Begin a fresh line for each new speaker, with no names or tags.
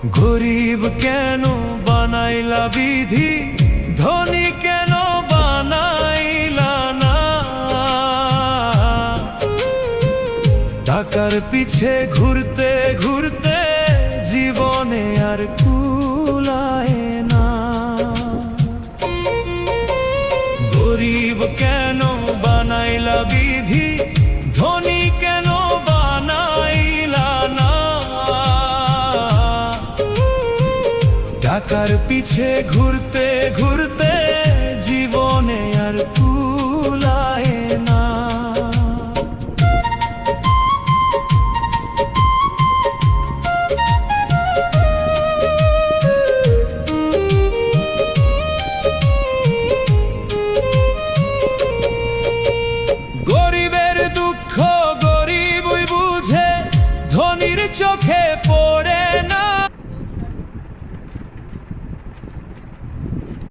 গরিব কেন বানাইলা বিধি, ধনী কেন বানাইলা না? টাকার পিছে ঘুরতে ঘুরতে জীবনে আর কুলায় না। গরিব কেন বানাইলা বিধি, ধনী কেন বানাইলা না? টাকার পিছে ঘুরতে ঘুরতে জীবনে আর